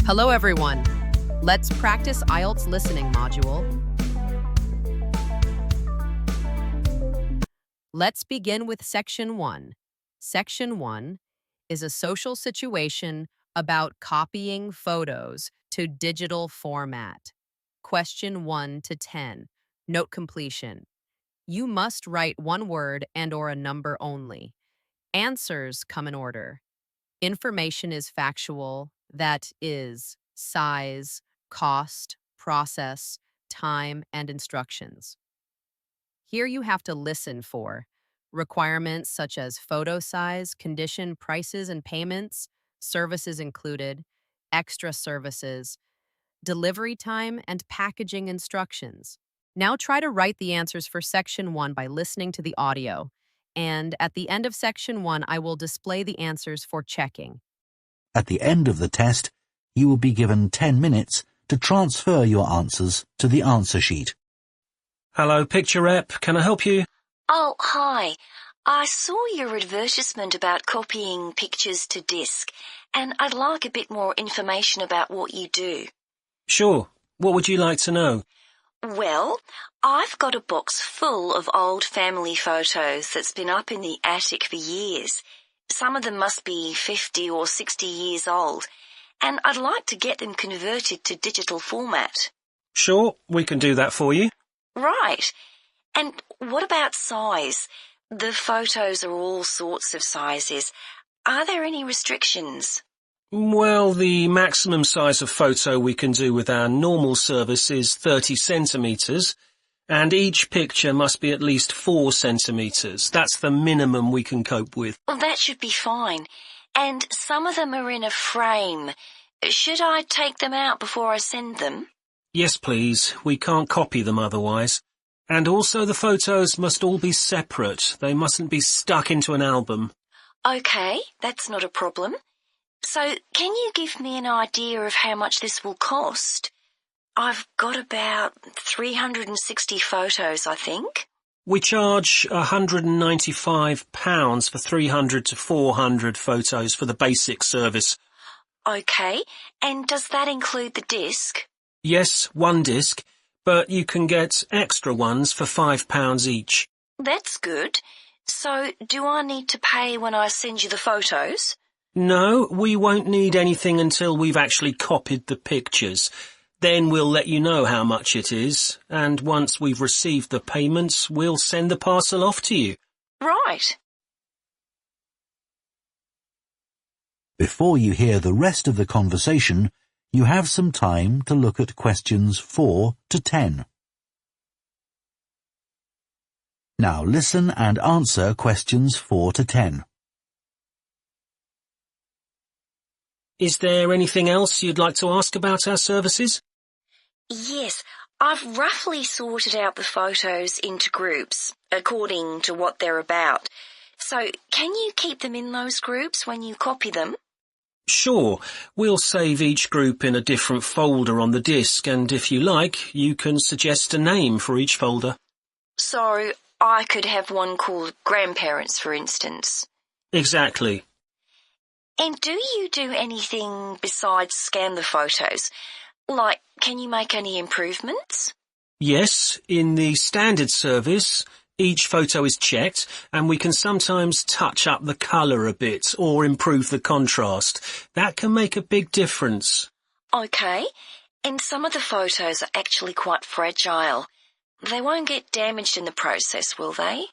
Hello, everyone. Let's practice IELTS listening module. Let's begin with Section 1. Section 1 is a social situation about copying photos to digital format. Question 1 to 10. Note completion. You must write one word and/or a number only. Answers come in order. Information is factual, that is, size, cost, process, time, and instructions. Here you have to listen for requirements such as photo size, condition, prices and payments, services included, extra services, delivery time, and packaging instructions. Now try to write the answers for Section 1 by listening to the audio. And at the end of Section 1, I will display the answers for checking. At the end of the test, you will be given 10 minutes to transfer your answers to the answer sheet. Hello, Picturerep. Can I help you? Oh, hi. I saw your advertisement about copying pictures to disk, and I'd like a bit more information about what you do. Sure. What would you like to know? Well, I've got a box full of old family photos that's been up in the attic for years. Some of them must be 50 or 60 years old, and I'd like to get them converted to digital format. Sure, we can do that for you. Right. And what about size? The photos are all sorts of sizes. Are there any restrictions? Well, the maximum size of photo we can do with our normal service is 30 centimetres, and each picture must be at least 4 centimetres. That's the minimum we can cope with. Well, that should be fine. And some of them are in a frame. Should I take them out before I send them? Yes, please. We can't copy them otherwise. And also the photos must all be separate. They mustn't be stuck into an album. OK, that's not a problem. So, can you give me an idea of how much this will cost? I've got about 360 photos, I think. We charge £195 for 300 to 400 photos for the basic service. OK, and does that include the disc? Yes, one disc, but you can get extra ones for £5 each. That's good. So, do I need to pay when I send you the photos? No, we won't need anything until we've actually copied the pictures. Then we'll let you know how much it is, and once we've received the payments, we'll send the parcel off to you. Right. Before you hear the rest of the conversation, you have some time to look at questions 4 to 10. Now listen and answer questions 4 to 10. Is there anything else you'd like to ask about our services? Yes, I've roughly sorted out the photos into groups, according to what they're about. So, can you keep them in those groups when you copy them? Sure, we'll save each group in a different folder on the disk, and if you like, you can suggest a name for each folder. So, I could have one called Grandparents, for instance. Exactly. And do you do anything besides scan the photos? Like, can you make any improvements? Yes, in the standard service, each photo is checked, and we can sometimes touch up the colour a bit or improve the contrast. That can make a big difference. OK, and some of the photos are actually quite fragile. They won't get damaged in the process, will they?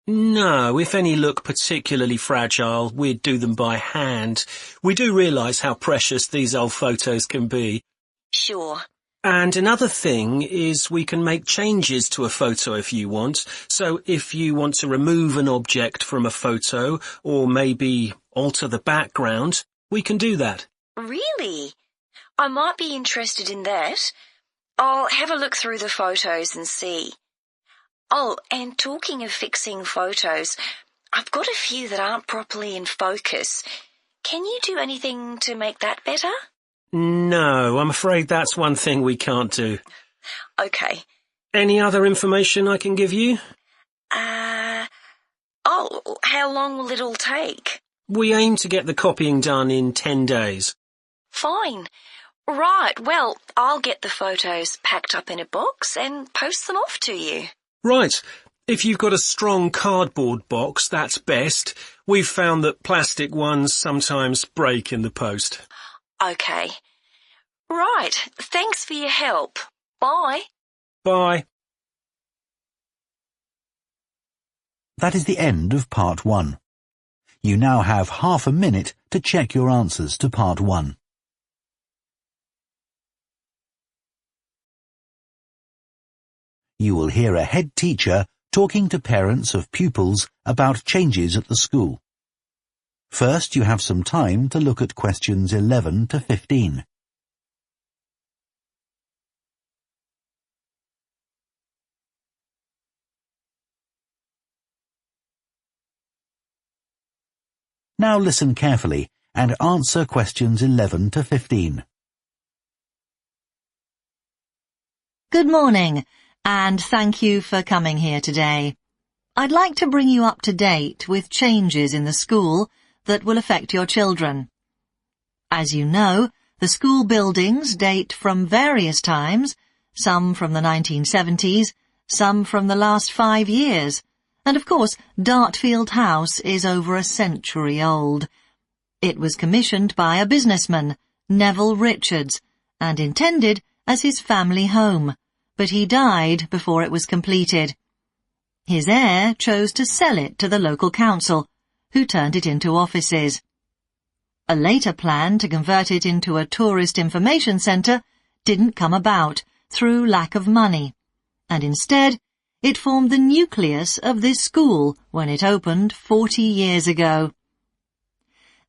No, if any look particularly fragile, we'd do them by hand. We do realise how precious these old photos can be. Sure. And another thing is we can make changes to a photo if you want. So if you want to remove an object from a photo or maybe alter the background, we can do that. Really? I might be interested in that. I'll have a look through the photos and see. Oh, and talking of fixing photos, I've got a few that aren't properly in focus. Can you do anything to make that better? No, I'm afraid that's one thing we can't do. OK. Any other information I can give you? How long will it all take? We aim to get the copying done in 10 days. Fine. Right, well, I'll get the photos packed up in a box and post them off to you. Right. If you've got a strong cardboard box, that's best. We've found that plastic ones sometimes break in the post. Okay. Right, thanks for your help. Bye. Bye. That is the end of part 1. You now have half a minute to check your answers to part 1. You will hear a head teacher talking to parents of pupils about changes at the school. First, you have some time to look at questions 11 to 15. Now listen carefully and answer questions 11 to 15. Good morning, and thank you for coming here today. I'd like to bring you up to date with changes in the school that will affect your children. As you know, the school buildings date from various times, some from the 1970s, some from the last 5 years, and of course, Dartfield House is over a century old. It was commissioned by a businessman, Neville Richards, and intended as his family home, but he died before it was completed. His heir chose to sell it to the local council, who turned it into offices. A later plan to convert it into a tourist information centre didn't come about through lack of money, and instead it formed the nucleus of this school when it opened 40 years ago.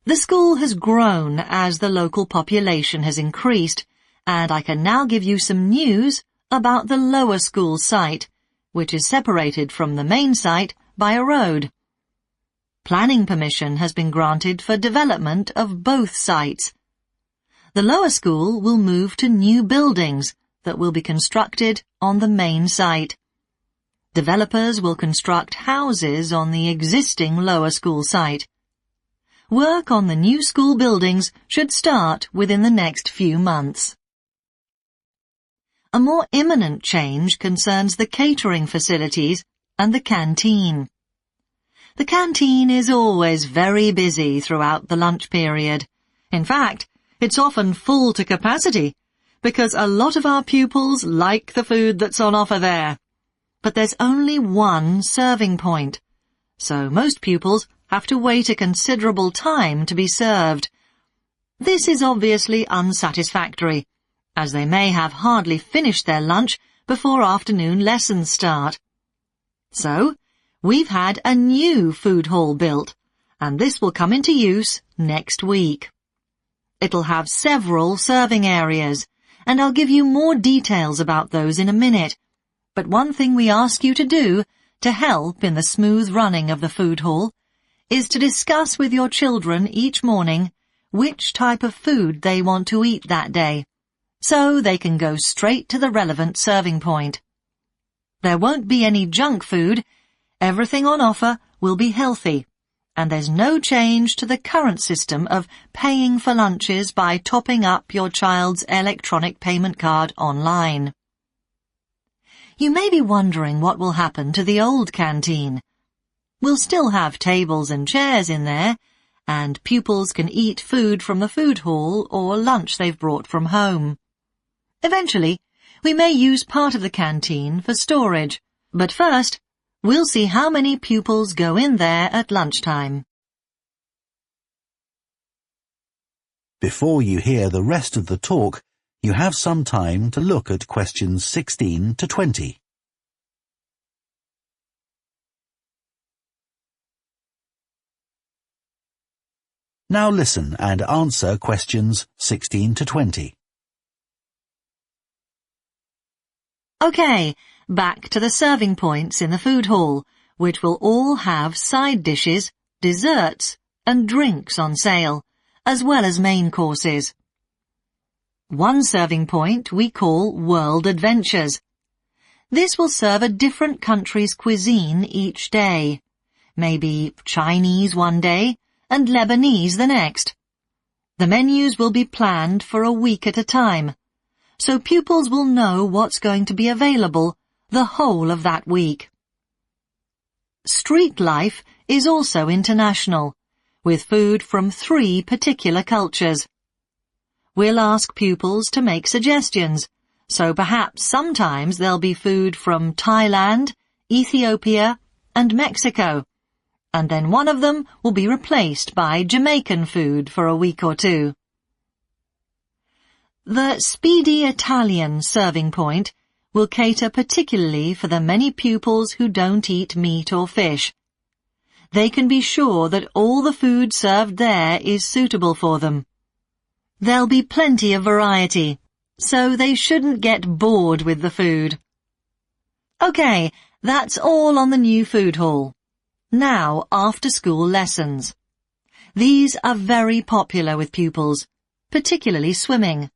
The school has grown as the local population has increased, and I can now give you some news about the lower school site, which is separated from the main site by a road. Planning permission has been granted for development of both sites. The lower school will move to new buildings that will be constructed on the main site. Developers will construct houses on the existing lower school site. Work on the new school buildings should start within the next few months. A more imminent change concerns the catering facilities and the canteen. The canteen is always very busy throughout the lunch period. In fact, it's often full to capacity because a lot of our pupils like the food that's on offer there. But there's only one serving point, so most pupils have to wait a considerable time to be served. This is obviously unsatisfactory, as they may have hardly finished their lunch before afternoon lessons start. So, we've had a new food hall built, and this will come into use next week. It'll have several serving areas, and I'll give you more details about those in a minute. But one thing we ask you to do to help in the smooth running of the food hall is to discuss with your children each morning which type of food they want to eat that day, so they can go straight to the relevant serving point. There won't be any junk food, everything on offer will be healthy, and there's no change to the current system of paying for lunches by topping up your child's electronic payment card online. You may be wondering what will happen to the old canteen. We'll still have tables and chairs in there, and pupils can eat food from the food hall or lunch they've brought from home. Eventually, we may use part of the canteen for storage, but first, we'll see how many pupils go in there at lunchtime. Before you hear the rest of the talk, you have some time to look at questions 16 to 20. Now listen and answer questions 16 to 20. Okay, back to the serving points in the food hall, which will all have side dishes, desserts, and drinks on sale, as well as main courses. One serving point we call World Adventures. This will serve a different country's cuisine each day. Maybe Chinese one day and Lebanese the next. The menus will be planned for a week at a time, so pupils will know what's going to be available the whole of that week. Street life is also international, with food from 3 particular cultures. We'll ask pupils to make suggestions, so perhaps sometimes there'll be food from Thailand, Ethiopia, and Mexico, and then one of them will be replaced by Jamaican food for a week or 2. The Speedy Italian serving point will cater particularly for the many pupils who don't eat meat or fish. They can be sure that all the food served there is suitable for them. There'll be plenty of variety, so they shouldn't get bored with the food. Okay, that's all on the new food hall. Now, after-school lessons. These are very popular with pupils, particularly swimming.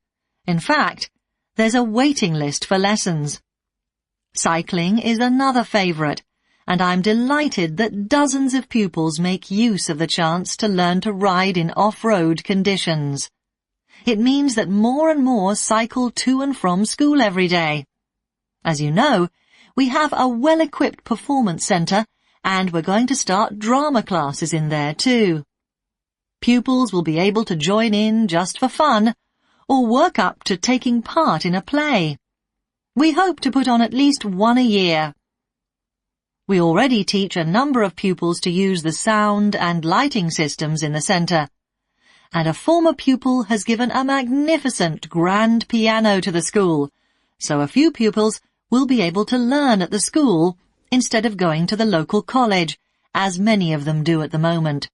In fact, there's a waiting list for lessons. Cycling is another favourite, and I'm delighted that dozens of pupils make use of the chance to learn to ride in off-road conditions. It means that more and more cycle to and from school every day. As you know, we have a well-equipped performance centre, and we're going to start drama classes in there too. Pupils will be able to join in just for fun, or work up to taking part in a play. We hope to put on at least one a year. We already teach a number of pupils to use the sound and lighting systems in the centre, and a former pupil has given a magnificent grand piano to the school, so a few pupils will be able to learn at the school instead of going to the local college, as many of them do at the moment.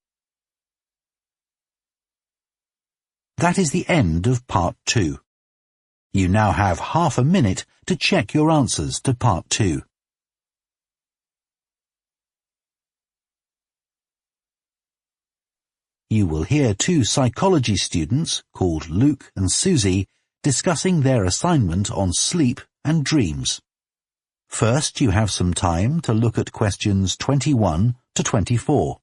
That is the end of Part 2. You now have half a minute to check your answers to Part 2. You will hear 2 psychology students, called Luke and Susie, discussing their assignment on sleep and dreams. First, you have some time to look at questions 21 to 24.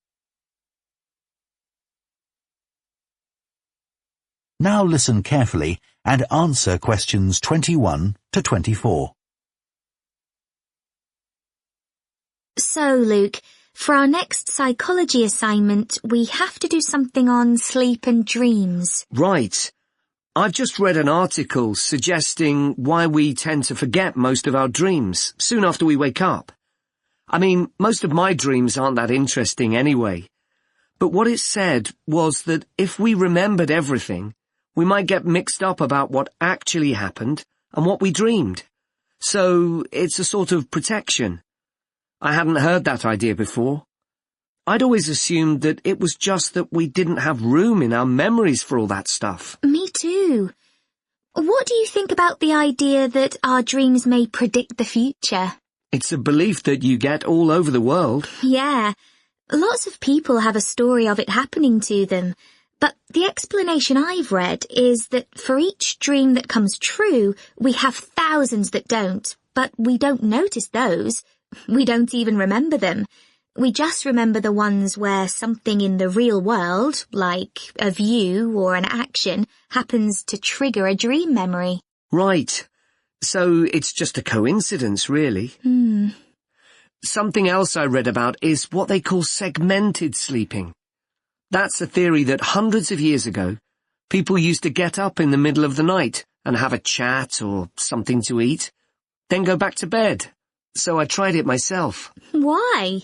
Now listen carefully and answer questions 21 to 24. So, Luke, for our next psychology assignment, we have to do something on sleep and dreams. Right. I've just read an article suggesting why we tend to forget most of our dreams soon after we wake up. I mean, most of my dreams aren't that interesting anyway. But what it said was that if we remembered everything, we might get mixed up about what actually happened and what we dreamed. So it's a sort of protection. I hadn't heard that idea before. I'd always assumed that it was just that we didn't have room in our memories for all that stuff. Me too. What do you think about the idea that our dreams may predict the future? It's a belief that you get all over the world. Yeah, lots of people have a story of it happening to them. But the explanation I've read is that for each dream that comes true, we have thousands that don't, but we don't notice those. We don't even remember them. We just remember the ones where something in the real world, like a view or an action, happens to trigger a dream memory. Right. So it's just a coincidence, really. Something else I read about is what they call segmented sleeping. That's a theory that hundreds of years ago, people used to get up in the middle of the night and have a chat or something to eat, then go back to bed. So I tried it myself. Why?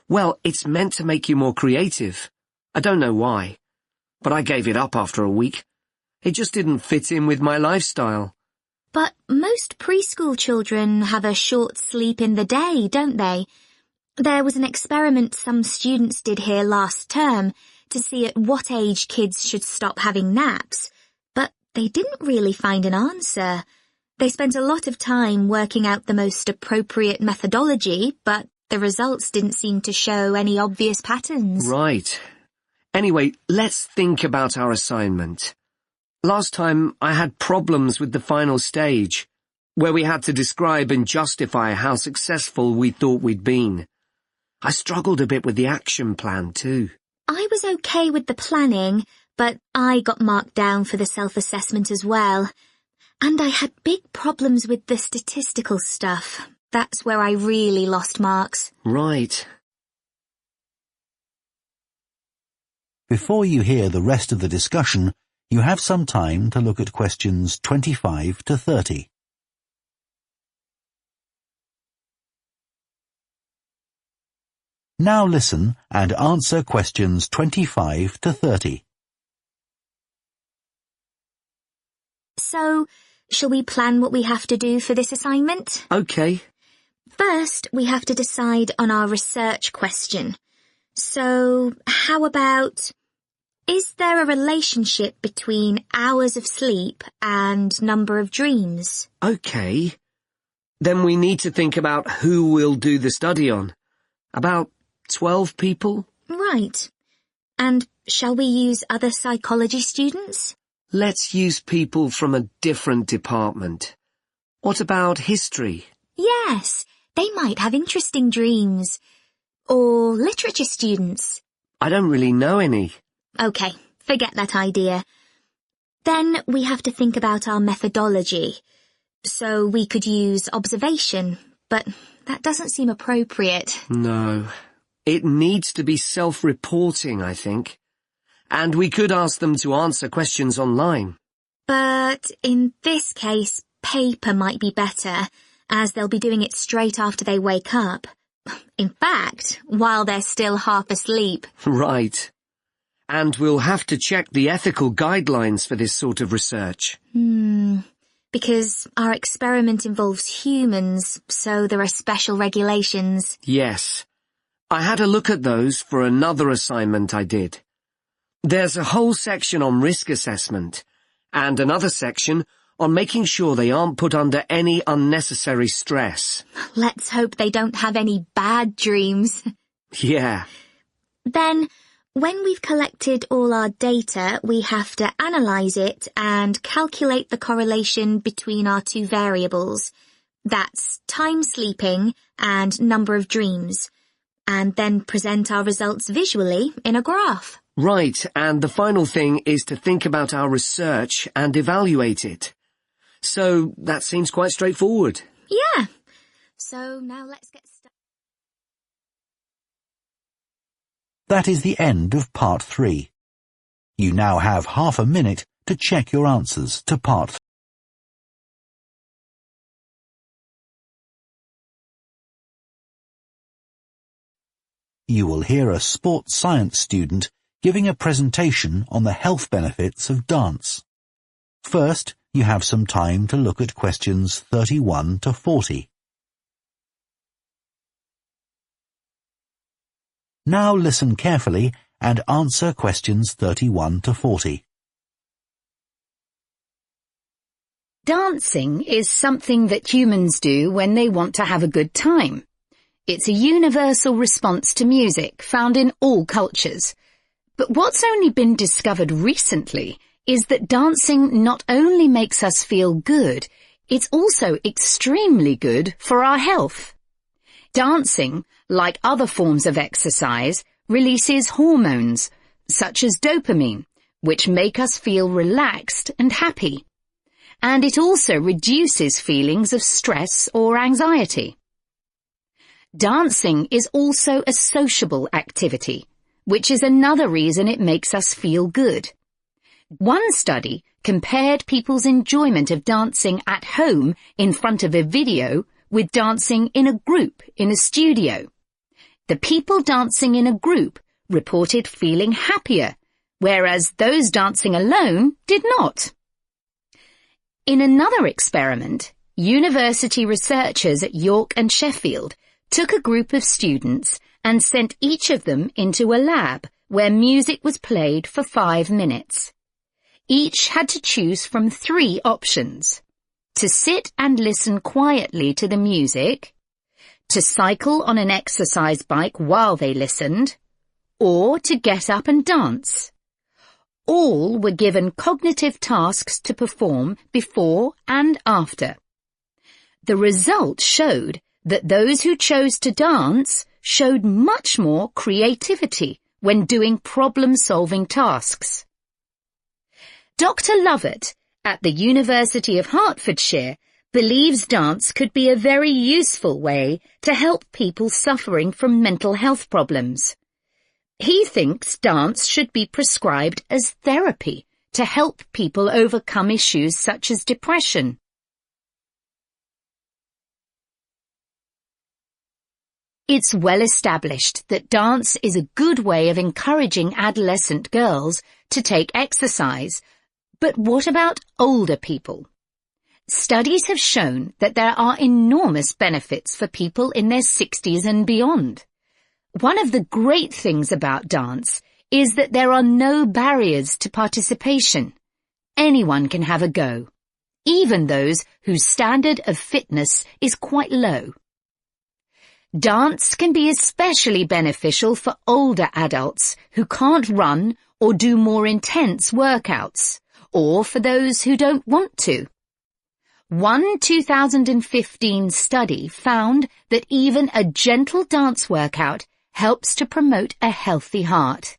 Well, it's meant to make you more creative. I don't know why, but I gave it up after a week. It just didn't fit in with my lifestyle. But most preschool children have a short sleep in the day, don't they? There was an experiment some students did here last term to see at what age kids should stop having naps, but they didn't really find an answer. They spent a lot of time working out the most appropriate methodology, but the results didn't seem to show any obvious patterns. Right. Anyway, let's think about our assignment. Last time I had problems with the final stage, where we had to describe and justify how successful we thought we'd been. I struggled a bit with the action plan too. I was okay with the planning, but I got marked down for the self-assessment as well. And I had big problems with the statistical stuff. That's where I really lost marks. Right. Before you hear the rest of the discussion, you have some time to look at questions 25 to 30. Now listen and answer questions 25 to 30. So, shall we plan what we have to do for this assignment? Okay. First, we have to decide on our research question. So, how about, is there a relationship between hours of sleep and number of dreams? Okay. Then we need to think about who we'll do the study on. About 12 people? Right. And shall we use other psychology students? Let's use people from a different department. What about history? Yes, they might have interesting dreams. Or literature students. I don't really know any. Okay, forget that idea. Then we have to think about our methodology. So we could use observation, but that doesn't seem appropriate. No. It needs to be self-reporting, I think. And we could ask them to answer questions online. But in this case, paper might be better, as they'll be doing it straight after they wake up. In fact, while they're still half asleep. Right. And we'll have to check the ethical guidelines for this sort of research. Because our experiment involves humans, so there are special regulations. Yes. I had a look at those for another assignment I did. There's a whole section on risk assessment, and another section on making sure they aren't put under any unnecessary stress. Let's hope they don't have any bad dreams. Yeah. Then, when we've collected all our data, we have to analyse it and calculate the correlation between our two variables. That's time sleeping and number of dreams. And then present our results visually in a graph. Right, and the final thing is to think about our research and evaluate it. So, that seems quite straightforward. Yeah. So, now let's get started. That is the end of part 3. You now have half a minute to check your answers to part 3. You will hear a sports science student giving a presentation on the health benefits of dance. First, you have some time to look at questions 31 to 40. Now listen carefully and answer questions 31 to 40. Dancing is something that humans do when they want to have a good time. It's a universal response to music found in all cultures. But what's only been discovered recently is that dancing not only makes us feel good, it's also extremely good for our health. Dancing, like other forms of exercise, releases hormones, such as dopamine, which make us feel relaxed and happy. And it also reduces feelings of stress or anxiety. Dancing is also a sociable activity, which is another reason it makes us feel good. One study compared people's enjoyment of dancing at home in front of a video with dancing in a group in a studio. The people dancing in a group reported feeling happier, whereas those dancing alone did not. In another experiment, university researchers at York and Sheffield took a group of students and sent each of them into a lab where music was played for 5 minutes. Each had to choose from 3 options: to sit and listen quietly to the music, to cycle on an exercise bike while they listened, or to get up and dance. All were given cognitive tasks to perform before and after. The result showed that those who chose to dance showed much more creativity when doing problem-solving tasks. Dr. Lovett at the University of Hertfordshire believes dance could be a very useful way to help people suffering from mental health problems. He thinks dance should be prescribed as therapy to help people overcome issues such as depression. It's well established that dance is a good way of encouraging adolescent girls to take exercise. But what about older people? Studies have shown that there are enormous benefits for people in their 60s and beyond. One of the great things about dance is that there are no barriers to participation. Anyone can have a go, even those whose standard of fitness is quite low. Dance can be especially beneficial for older adults who can't run or do more intense workouts, or for those who don't want to. One 2015 study found that even a gentle dance workout helps to promote a healthy heart.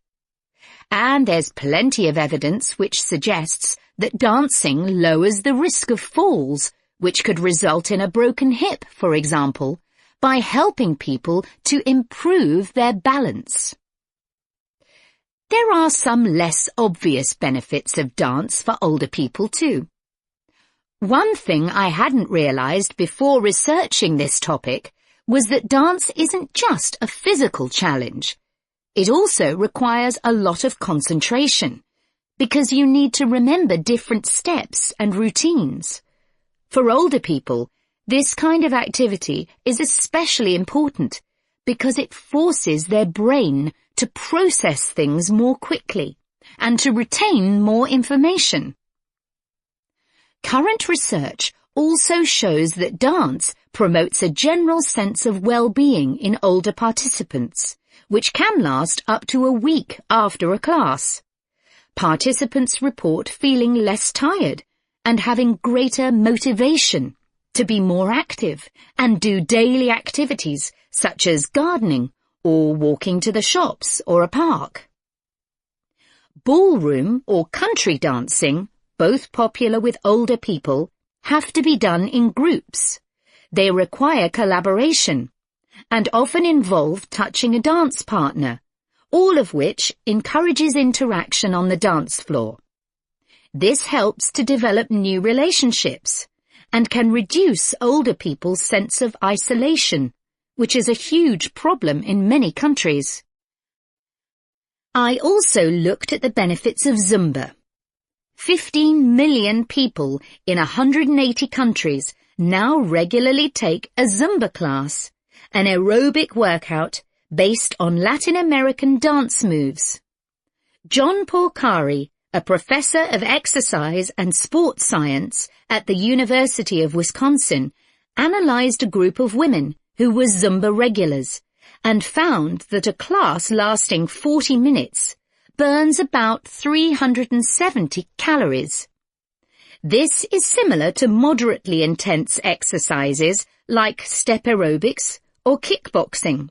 And there's plenty of evidence which suggests that dancing lowers the risk of falls, which could result in a broken hip, for example, by helping people to improve their balance. There are some less obvious benefits of dance for older people too. One thing I hadn't realized before researching this topic was that dance isn't just a physical challenge. It also requires a lot of concentration, because you need to remember different steps and routines. For older people, this kind of activity is especially important because it forces their brain to process things more quickly and to retain more information. Current research also shows that dance promotes a general sense of well-being in older participants, which can last up to a week after a class. Participants report feeling less tired and having greater motivation to be more active and do daily activities such as gardening or walking to the shops or a park. Ballroom or country dancing, both popular with older people, have to be done in groups. They require collaboration and often involve touching a dance partner, all of which encourages interaction on the dance floor. This helps to develop new relationships and can reduce older people's sense of isolation, which is a huge problem in many countries. I also looked at the benefits of Zumba. 15 million people in 180 countries now regularly take a Zumba class, an aerobic workout based on Latin American dance moves. John Porcari, a professor of exercise and sports science at the University of Wisconsin, analyzed a group of women who were Zumba regulars and found that a class lasting 40 minutes burns about 370 calories. This is similar to moderately intense exercises like step aerobics or kickboxing.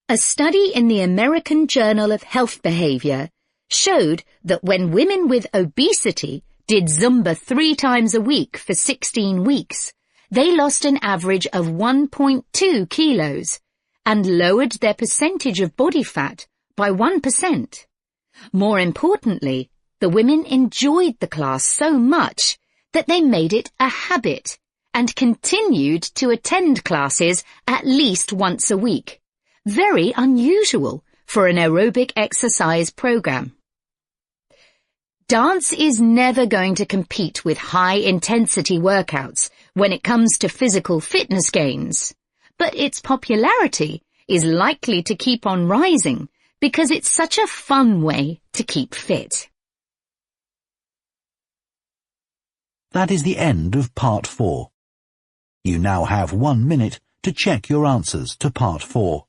A study in the American Journal of Health Behavior showed that when women with obesity did Zumba 3 times a week for 16 weeks, they lost an average of 1.2 kilos and lowered their percentage of body fat by 1%. More importantly, the women enjoyed the class so much that they made it a habit and continued to attend classes at least once a week. Very unusual for an aerobic exercise program. Dance is never going to compete with high-intensity workouts when it comes to physical fitness gains, but its popularity is likely to keep on rising because it's such a fun way to keep fit. That is the end of Part 4. You now have 1 minute to check your answers to Part 4.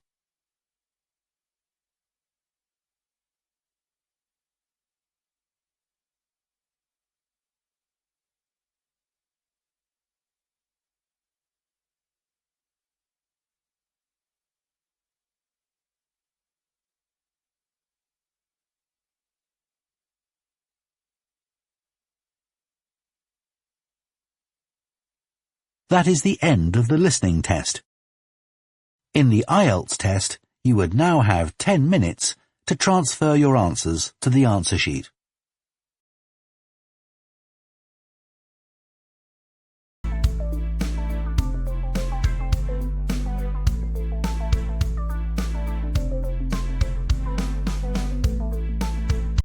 That is the end of the listening test. In the IELTS test, you would now have 10 minutes to transfer your answers to the answer sheet.